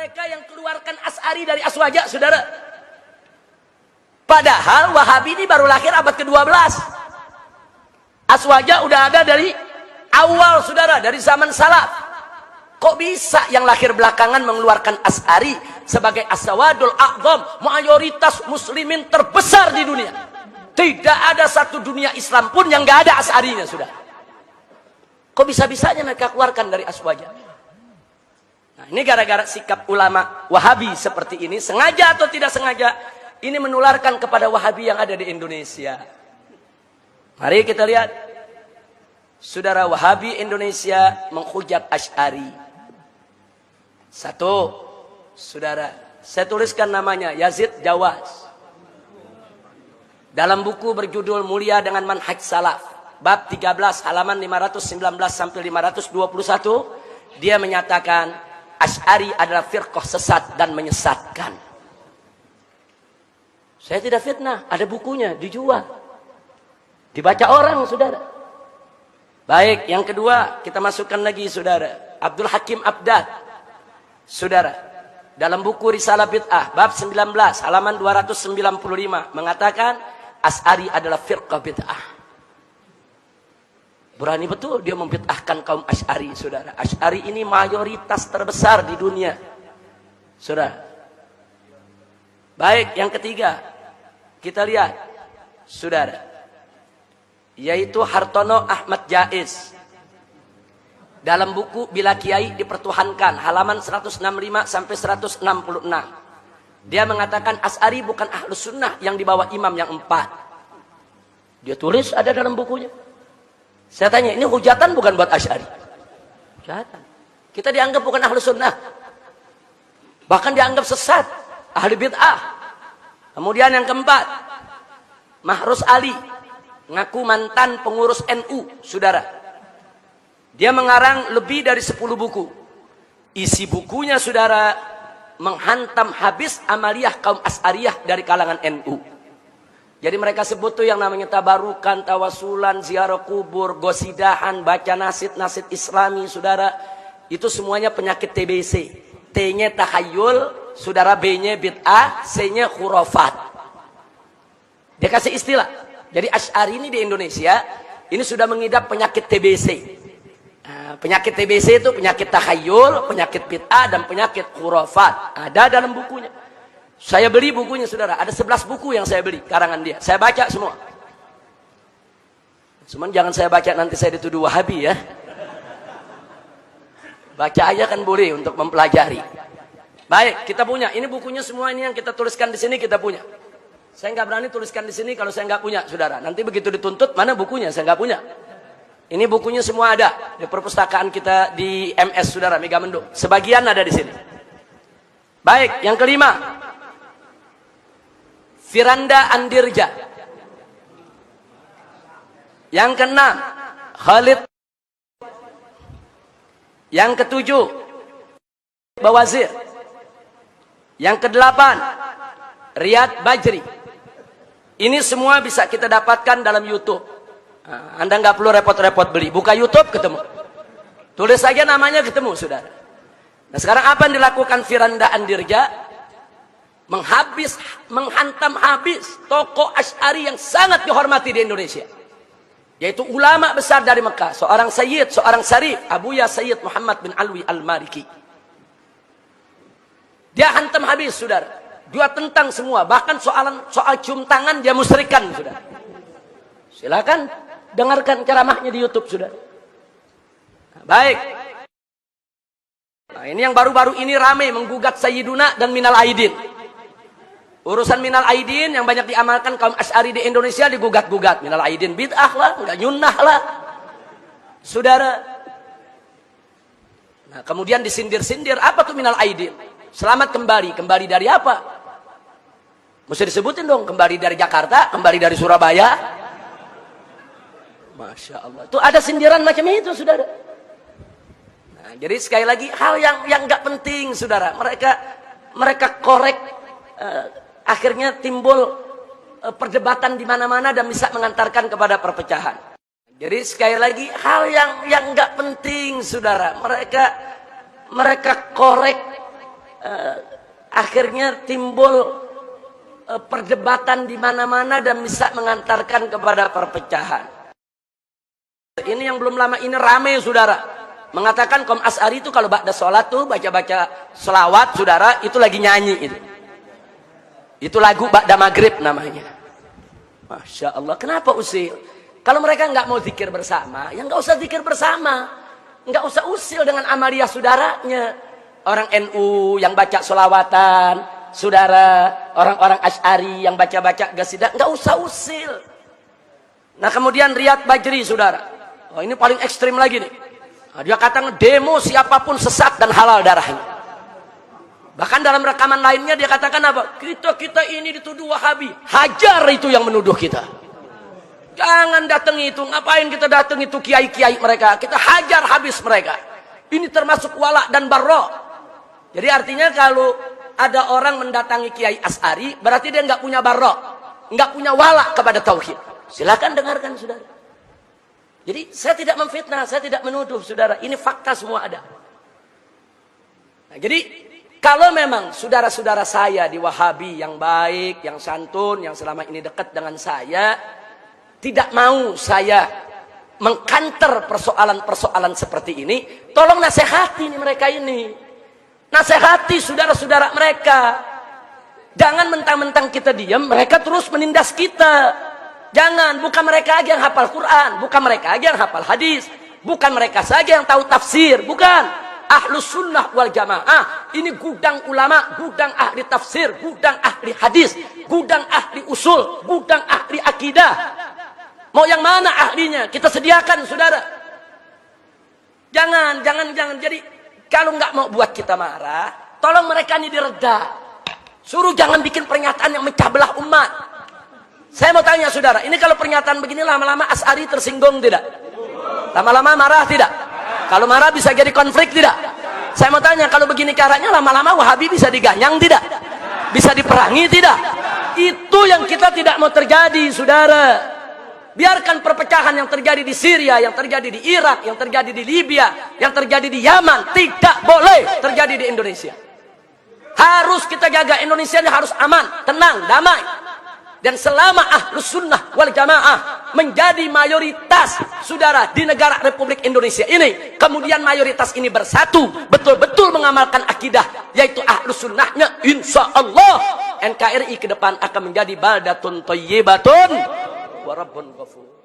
mereka yang keluarkan Asy'ari dari Aswaja, saudara. Padahal Wahabi ini baru lahir abad ke-12. Aswaja udah ada dari awal, saudara, dari zaman salaf. Kok bisa yang lahir belakangan mengeluarkan Asy'ari sebagai as-sawadul a'zam, mayoritas muslimin terbesar di dunia? Tidak ada satu dunia Islam pun yang gak ada Asy'arinya, saudara. Kok bisa-bisanya mereka keluarkan dari Aswaja? Nah, ini gara-gara sikap ulama Wahabi seperti ini, sengaja atau tidak sengaja, ini menularkan kepada Wahabi yang ada di Indonesia. Mari kita lihat. Saudara, Wahabi Indonesia menghujat Asy'ari. Satu, saudara, saya tuliskan namanya, Yazid Jawaz. Dalam buku berjudul Mulia dengan Manhaj Salaf, bab 13 halaman 519 sampai 521, dia menyatakan Asy'ari adalah firqah sesat dan menyesatkan. Saya tidak fitnah, ada bukunya, dijual, dibaca orang, saudara. Baik, yang kedua kita masukkan lagi, saudara, Abdul Hakim Abdad, saudara, dalam buku Risalah Bid'ah bab 19 halaman 295 mengatakan Asy'ari adalah firqah bid'ah. Berani betul dia membid'ahkan kaum Asy'ari, saudara. Asy'ari ini mayoritas terbesar di dunia, saudara. Baik, yang ketiga kita lihat, saudara, yaitu Hartono Ahmad Jaiz dalam buku Bila Kiai Dipertuhankan halaman 165 sampai 166. Dia mengatakan Asy'ari bukan ahlus sunnah yang dibawa imam yang 4. Dia tulis ada dalam bukunya. Saya tanya, ini hujatan bukan buat Asy'ari? Hujatan. Kita dianggap bukan ahlus sunnah, bahkan dianggap sesat, ahli bid'ah. Kemudian yang keempat, Mahrus Ali, ngaku mantan pengurus NU, saudara. Dia mengarang lebih dari 10 buku. Isi bukunya, saudara, menghantam habis amaliyah kaum Asy'ariyah dari kalangan NU. Jadi mereka sebut tuh yang namanya tabarukan, tawasulan, ziarah kubur, gosidahan, baca nasid-nasid Islami, saudara. Itu semuanya penyakit TBC. T-nya tahayul, saudara, B-nya bid'ah, C-nya khurafat. Dia kasih istilah. Jadi Asy'ari ini di Indonesia ini sudah mengidap penyakit TBC. Nah, penyakit TBC itu penyakit tahayul, penyakit bid'ah, dan penyakit khurafat. Ada dalam bukunya. Saya beli bukunya, saudara. Ada 11 buku yang saya beli, karangan dia. Saya baca semua. Cuman jangan saya baca nanti saya dituduh Wahabi, ya. Baca aja kan boleh untuk mempelajari. Baik, kita punya. Ini bukunya semua, ini yang kita tuliskan di sini kita punya. Saya nggak berani tuliskan di sini kalau saya nggak punya, saudara. Nanti begitu dituntut, mana bukunya? Saya nggak punya. Ini bukunya semua ada di perpustakaan kita di MS, saudara, Megamendung. Sebagian ada di sini. Baik, yang kelima, Firanda Andirja. Yang keenam, Khalid. Yang ketujuh, Bawazir. Yang kedelapan, Riyad Bajri. Ini semua bisa kita dapatkan dalam YouTube. Nah, Anda nggak perlu repot-repot beli. Buka YouTube ketemu. Tulis saja namanya ketemu, saudara. Nah, sekarang apa yang dilakukan Firanda Andirja? Menghantam habis tokoh Asy'ari yang sangat dihormati di Indonesia, yaitu ulama besar dari Mekah, seorang Sayyid, seorang Syarif, Abuya Sayyid Muhammad bin Alwi Al-Maliki. Dia hantam habis, saudara. Dia tentang semua, bahkan soal cium tangan dia musyrikan, saudara. Silakan dengarkan ceramahnya di YouTube, saudara. Nah, baik. Nah, ini yang baru-baru ini ramai menggugat Sayyiduna dan Minal Aidin. Urusan Minal Aidin yang banyak diamalkan kaum Asy'ari di Indonesia digugat-gugat. Minal Aidin bid'ah lah, enggak nyunnah lah, saudara. Nah, kemudian disindir-sindir, apa tuh Minal Aidin? Selamat kembali. Kembali dari apa? Mesti disebutin dong. Kembali dari Jakarta, kembali dari Surabaya. Masya Allah. Tuh ada sindiran macam itu, saudara. Nah, jadi sekali lagi hal yang nggak penting, saudara. Mereka korek. Akhirnya timbul perdebatan di mana-mana dan bisa mengantarkan kepada perpecahan. Jadi sekali lagi hal yang nggak penting, saudara. Mereka korek akhirnya timbul perdebatan di mana-mana dan bisa mengantarkan kepada perpecahan. Ini yang belum lama ini rame, saudara, mengatakan kaum Asy'ari itu kalau ba'da sholat tuh baca-baca selawat, saudara, itu lagi nyanyi itu lagu ba'da maghrib namanya. Masya Allah, kenapa usil? Kalau mereka nggak mau zikir bersama, ya nggak usah zikir bersama, nggak usah usil dengan amaliyah saudaranya. Orang NU yang baca selawatan, saudara, orang-orang Asy'ari yang baca-baca qasidah, nggak usah usil. Nah kemudian Riyad Bajri, saudara, oh ini paling ekstrim lagi nih. Nah, dia katakan demo siapapun sesat dan halal darahnya. Bahkan dalam rekaman lainnya dia katakan apa? Kita ini dituduh Wahabi, hajar itu yang menuduh kita. Jangan datang itu, ngapain kita datang itu kiai-kiai mereka? Kita hajar habis mereka. Ini termasuk wala dan barra. Jadi artinya kalau ada orang mendatangi Kiai Asy'ari, berarti dia nggak punya barra, nggak punya wala kepada tauhid. Silakan dengarkan, saudara. Jadi saya tidak memfitnah, saya tidak menuduh, saudara. Ini fakta semua ada. Nah, jadi kalau memang saudara-saudara saya di Wahabi yang baik, yang santun, yang selama ini dekat dengan saya, tidak mau saya mengkanter persoalan-persoalan seperti ini, tolong nasihati mereka ini. Nasihati saudara-saudara mereka. Jangan mentang-mentang kita diam, mereka terus menindas kita. Jangan, bukan mereka aja yang hafal Quran, bukan mereka aja yang hafal hadis, bukan mereka saja yang tahu tafsir, bukan. Ahlus sunnah wal jamaah, ini gudang ulama, gudang ahli tafsir, gudang ahli hadis, gudang ahli usul, gudang ahli akidah. Mau yang mana ahlinya? Kita sediakan, saudara. Jangan. Jadi kalau nggak mau buat kita marah, tolong mereka ini direda. Suruh jangan bikin pernyataan yang mecah belah umat. Saya mau tanya, saudara, ini kalau pernyataan begini lama-lama Asy'ari tersinggung tidak? Lama-lama marah tidak? Kalau marah bisa jadi konflik tidak? Saya mau tanya, kalau begini caranya lama-lama Wahabi bisa diganyang tidak? Bisa diperangi tidak? Itu yang kita tidak mau terjadi, saudara. Biarkan perpecahan yang terjadi di Syria, yang terjadi di Irak, yang terjadi di Libya, yang terjadi di Yaman, tidak boleh terjadi di Indonesia. Harus kita jaga, Indonesia ini harus aman, tenang, damai. Dan selama Ahlus Sunnah wal Jamaah menjadi mayoritas, saudara, di negara Republik Indonesia ini, kemudian mayoritas ini bersatu, betul-betul mengamalkan akidah, yaitu Ahlus Sunnahnya, insya Allah NKRI ke depan akan menjadi baldatun thayyibatun wa rabbun ghafur.